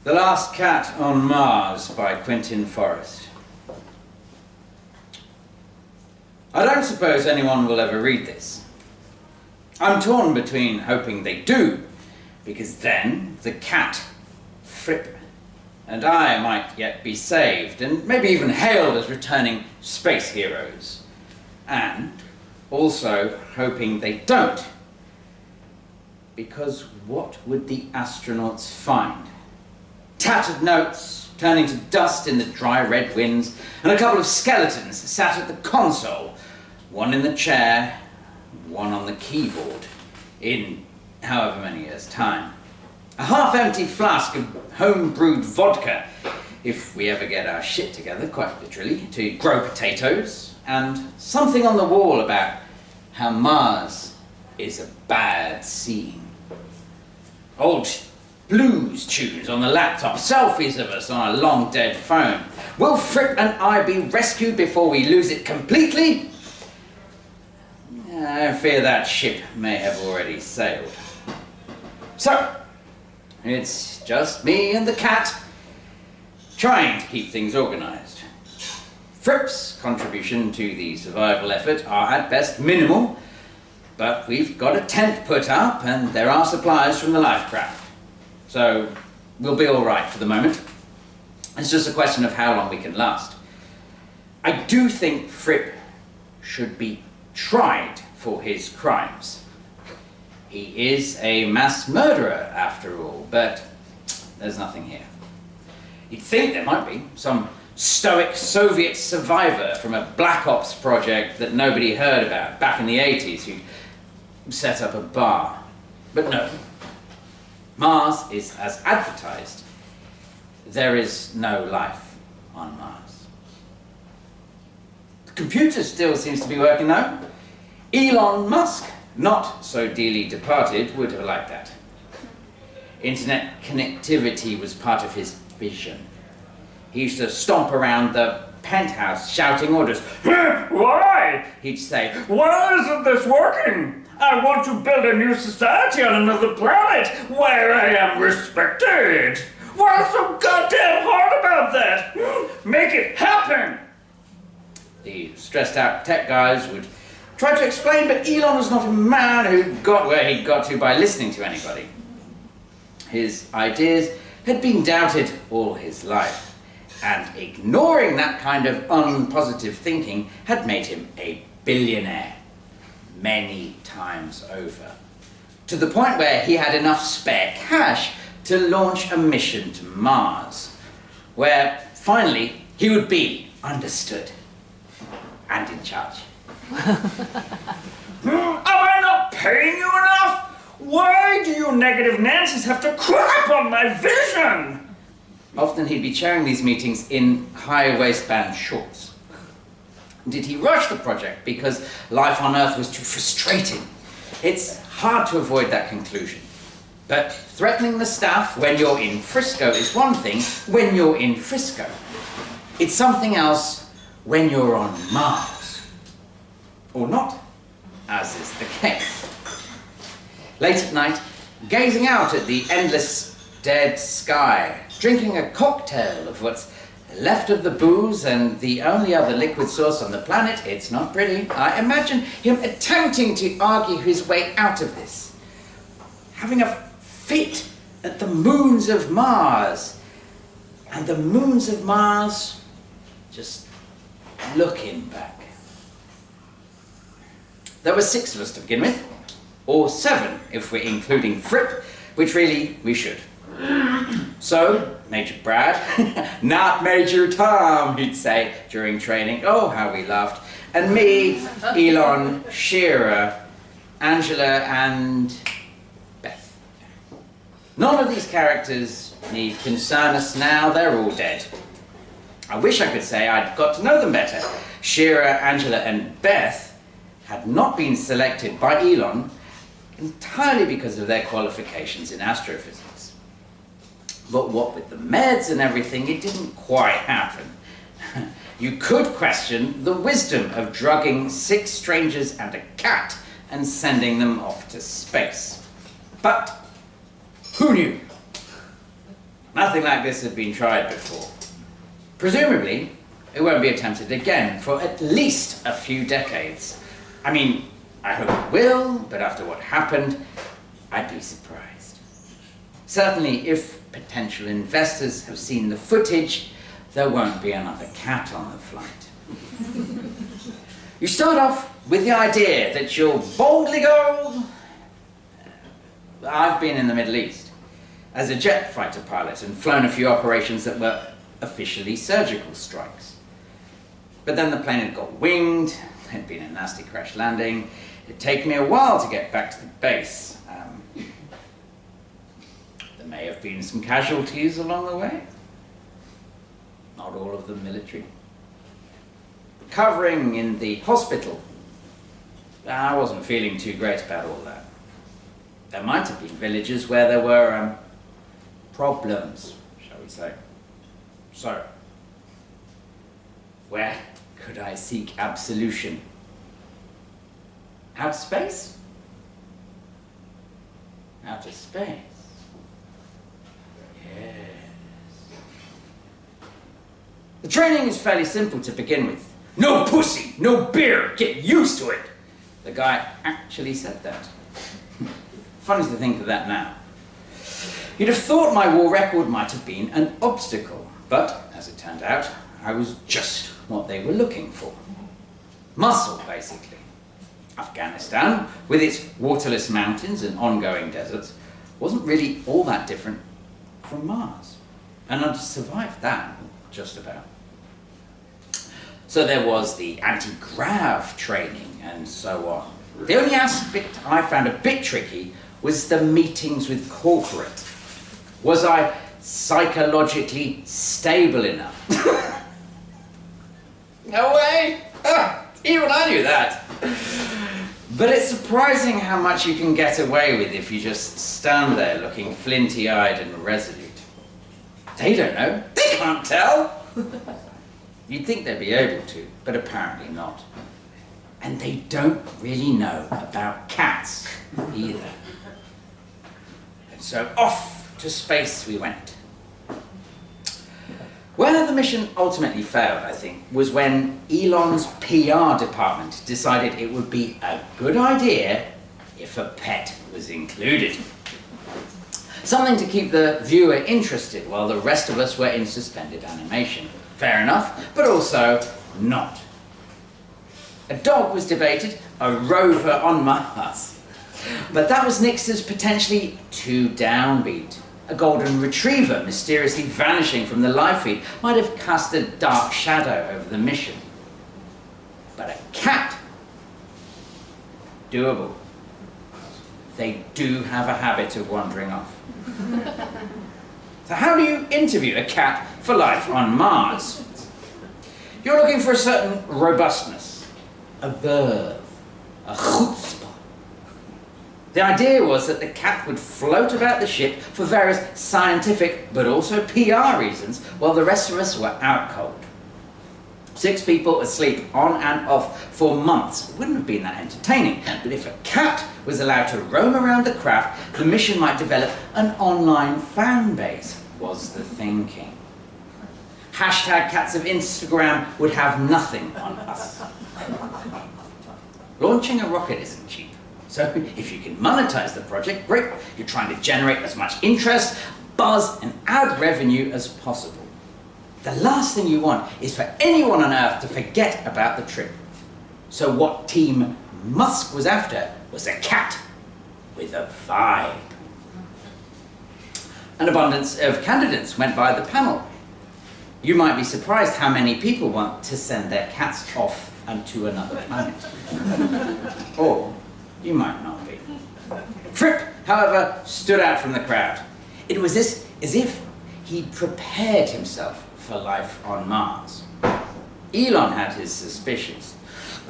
The Last Cat on Mars by Quintin Forrest. I don't suppose anyone will ever read this. I'm torn between hoping they do, because then the cat, Fripp, and I might yet be saved, and maybe even hailed as returning space heroes. And also hoping they don't, because what would the astronauts find? Tattered notes turning to dust in the dry red winds, and a couple of skeletons sat at the console, one in the chair, one on the keyboard, in however many years' time. A half-empty flask of home-brewed vodka, if we ever get our shit together, quite literally, to grow potatoes, and something on the wall about how Mars is a bad scene. Old blues tunes on the laptop, selfies of us on a long-dead phone. Will Fripp and I be rescued before we lose it completely? I fear that ship may have already sailed. So, it's just me and the cat, trying to keep things organised. Fripp's contribution to the survival effort are at best minimal, but we've got a tent put up and there are supplies from the life craft. So we'll be all right for the moment. It's just a question of how long we can last. I do think Fripp should be tried for his crimes. He is a mass murderer after all, but there's nothing here. You'd think there might be some stoic Soviet survivor from a Black Ops project that nobody heard about back in the 80s who'd set up a bar. But no. Mars is as advertised. There is no life on Mars. The computer still seems to be working though. Elon Musk, not so dearly departed, would have liked that. Internet connectivity was part of his vision. He used to stomp around the penthouse shouting orders. Why? He'd say, why isn't this working? I want to build a new society on another planet where I am respected. What's so goddamn hard about that? Make it happen! The stressed out tech guys would try to explain, but Elon was not a man who got where he got to by listening to anybody. His ideas had been doubted all his life, and ignoring that kind of unpositive thinking had made him a billionaire. Many times over, to the point where he had enough spare cash to launch a mission to Mars, where finally he would be understood and in charge. Am I not paying you enough? Why do you negative Nancy's have to crap on my vision? Often he'd be chairing these meetings in high waistband shorts. Did he rush the project because life on Earth was too frustrating? It's hard to avoid that conclusion. But threatening the staff when you're in Frisco is one thing when you're in Frisco. It's something else when you're on Mars. Or not, as is the case. Late at night, gazing out at the endless dead sky, drinking a cocktail of what's left of the booze and the only other liquid source on the planet, it's not pretty. I imagine him attempting to argue his way out of this. Having a fit at the moons of Mars. And the moons of Mars just looking back. There were 6 of us to begin with, or 7 if we're including Fripp, which really we should. So, Major Brad, not Major Tom, he'd say during training. Oh, how we laughed. And me, Elon, Shearer, Angela, and Beth. None of these characters need concern us now, they're all dead. I wish I could say I'd got to know them better. Shearer, Angela, and Beth had not been selected by Elon entirely because of their qualifications in astrophysics. But what with the meds and everything, it didn't quite happen. You could question the wisdom of drugging 6 strangers and a cat and sending them off to space. But who knew? Nothing like this had been tried before. Presumably, it won't be attempted again for at least a few decades. I mean, I hope it will, but after what happened, I'd be surprised. Certainly, if potential investors have seen the footage, there won't be another cat on the flight. You start off with the idea that you'll boldly go... I've been in the Middle East as a jet fighter pilot and flown a few operations that were officially surgical strikes. But then the plane had got winged, there'd been a nasty crash landing. It'd taken me a while to get back to the base. There may have been some casualties along the way. Not all of them military. Recovering in the hospital, I wasn't feeling too great about all that. There might have been villages where there were problems, shall we say. So, where could I seek absolution? Outer space? Outer space? Yes. The training is fairly simple to begin with. No pussy, no beer, get used to it. The guy actually said that. Funny to think of that now. You'd have thought my war record might have been an obstacle, but as it turned out, I was just what they were looking for. Muscle, basically. Afghanistan, with its waterless mountains and ongoing deserts, wasn't really all that different from Mars. And I'd survived that, just about. So there was the anti-grav training and so on. The only aspect I found a bit tricky was the meetings with corporate. Was I psychologically stable enough? No way! Even I knew that. But it's surprising how much you can get away with if you just stand there looking flinty-eyed and resolute. They don't know. They can't tell. You'd think they'd be able to, but apparently not. And they don't really know about cats either. And so off to space we went. Where the mission ultimately failed, I think, was when Elon's PR department decided it would be a good idea if a pet was included. Something to keep the viewer interested while the rest of us were in suspended animation. Fair enough, but also not. A dog was debated, a rover on Mars. But that was nixed as potentially too downbeat. A golden retriever mysteriously vanishing from the live feed might have cast a dark shadow over the mission. But a cat? Doable. They do have a habit of wandering off. So how do you interview a cat for life on Mars? You're looking for a certain robustness, a verve, a chutzpah. The idea was that the cat would float about the ship for various scientific but also PR reasons while the rest of us were out cold. 6 people asleep on and off for months wouldn't have been that entertaining, but if a cat was allowed to roam around the craft, the mission might develop an online fan base, was the thinking. Hashtag cats of Instagram would have nothing on us. Launching a rocket isn't cheap. So if you can monetize the project, great. You're trying to generate as much interest, buzz, and ad revenue as possible. The last thing you want is for anyone on Earth to forget about the trip. So what Team Musk was after was a cat with a vibe. An abundance of candidates went by the panel. You might be surprised how many people want to send their cats off onto another planet. Or you might not be. Fripp, however, stood out from the crowd. It was as if he'd prepared himself for life on Mars. Elon had his suspicions.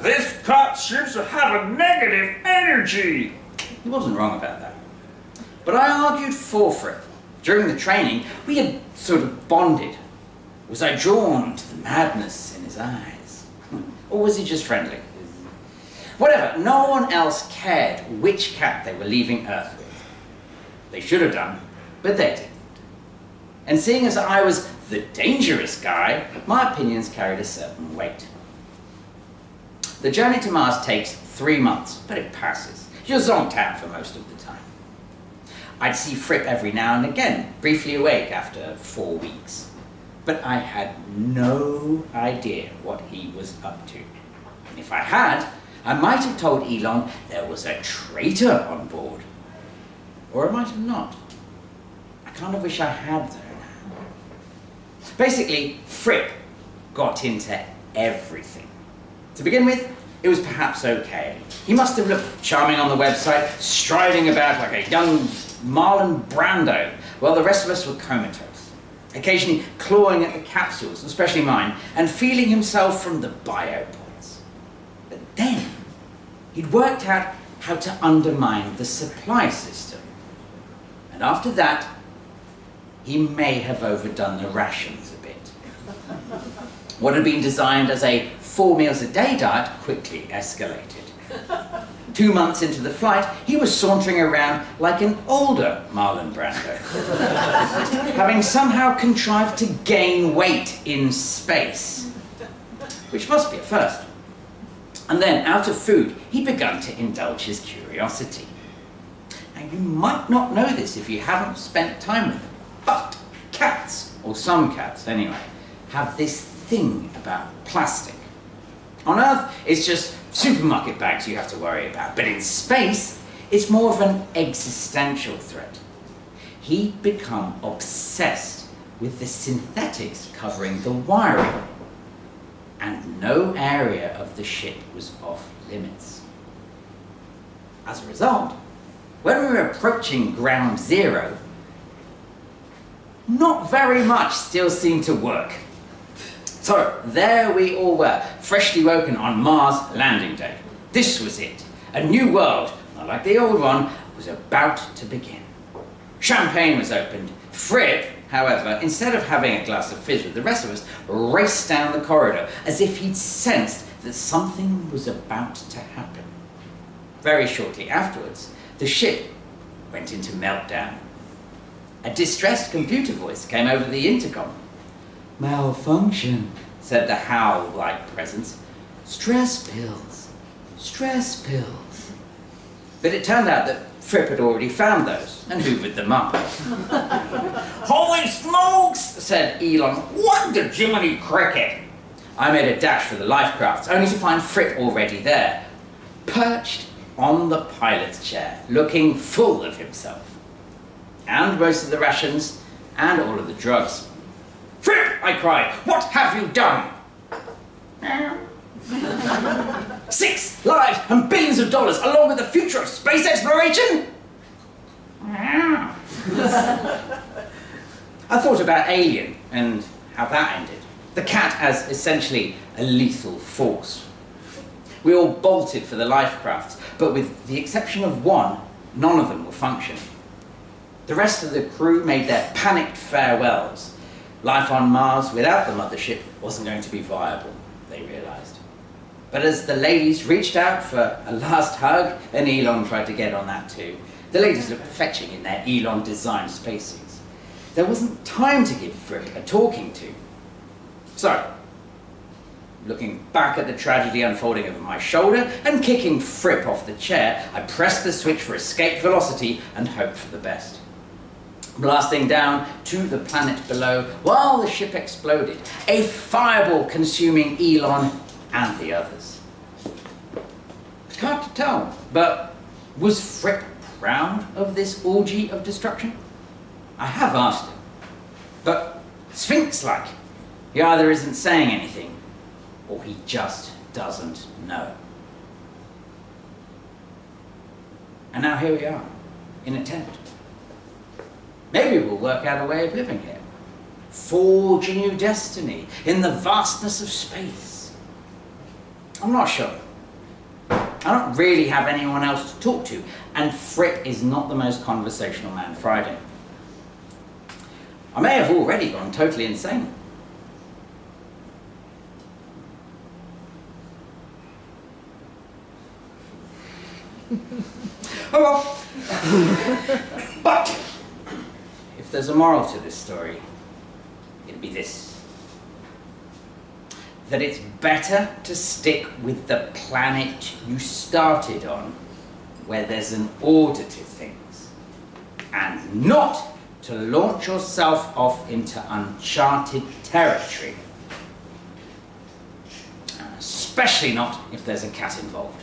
This cat seems to have a negative energy. He wasn't wrong about that. But I argued for Fripp. During the training, we had sort of bonded. Was I drawn to the madness in his eyes? Or was he just friendly? Whatever, no one else cared which cat they were leaving Earth with. They should have done, but they didn't. And seeing as I was the dangerous guy, my opinions carried a certain weight. The journey to Mars takes 3 months, but it passes. You're zonked out for most of the time. I'd see Fripp every now and again, briefly awake after 4 weeks. But I had no idea what he was up to. And if I had, I might have told Elon there was a traitor on board. Or I might have not. I kind of wish I had, though. Basically, Fripp got into everything. To begin with, it was perhaps okay. He must have looked charming on the website, striding about like a young Marlon Brando, while the rest of us were comatose, occasionally clawing at the capsules, especially mine, and feeling himself from the biopods. But then, he'd worked out how to undermine the supply system. And after that, he may have overdone the rations a bit. What had been designed as a 4 meals a day diet quickly escalated. 2 months into the flight, he was sauntering around like an older Marlon Brando, having somehow contrived to gain weight in space, which must be a first. And then, out of food, he'd begun to indulge his curiosity. Now, you might not know this if you haven't spent time with him, but cats, or some cats anyway, have this thing about plastic. On Earth, it's just supermarket bags you have to worry about, but in space, it's more of an existential threat. He'd become obsessed with the synthetics covering the wiring, and no area of the ship was off limits. As a result, when we were approaching ground zero, not very much still seemed to work. So there we all were, freshly woken on Mars landing day. This was it. A new world, not like the old one, was about to begin. Champagne was opened. Fripp, however, instead of having a glass of fizz with the rest of us, raced down the corridor as if he'd sensed that something was about to happen. Very shortly afterwards, the ship went into meltdown. A distressed computer voice came over the intercom. "Malfunction," said the Howl-like presence. "Stress pills. Stress pills." But it turned out that Fripp had already found those and hoovered them up. "Holy smokes," said Elon. "What the Jiminy Cricket?" I made a dash for the life crafts, only to find Fripp already there, perched on the pilot's chair, looking full of himself. And most of the rations, and all of the drugs. "Fripp," I cried, "what have you done?" 6 lives and billions of dollars, along with the future of space exploration? I thought about Alien and how that ended. The cat as essentially a lethal force. We all bolted for the life crafts, but with the exception of one, none of them will function. The rest of the crew made their panicked farewells. Life on Mars without the mothership wasn't going to be viable, they realized. But as the ladies reached out for a last hug, and Elon tried to get on that too, the ladies looked fetching in their Elon-designed spacesuits. There wasn't time to give Fripp a talking to. So, looking back at the tragedy unfolding over my shoulder and kicking Fripp off the chair, I pressed the switch for escape velocity and hoped for the best. Blasting down to the planet below while the ship exploded, a fireball consuming Elon and the others. It's hard to tell, but was Fripp proud of this orgy of destruction? I have asked him, but Sphinx-like, he either isn't saying anything or he just doesn't know. And now here we are, in a tent. Maybe we'll work out a way of living here. Forge a new destiny in the vastness of space. I'm not sure. I don't really have anyone else to talk to, and Fripp is not the most conversational man Friday. I may have already gone totally insane. Oh well. But if there's a moral to this story, it'd be this. That it's better to stick with the planet you started on, where there's an order to things, and not to launch yourself off into uncharted territory. Especially not if there's a cat involved.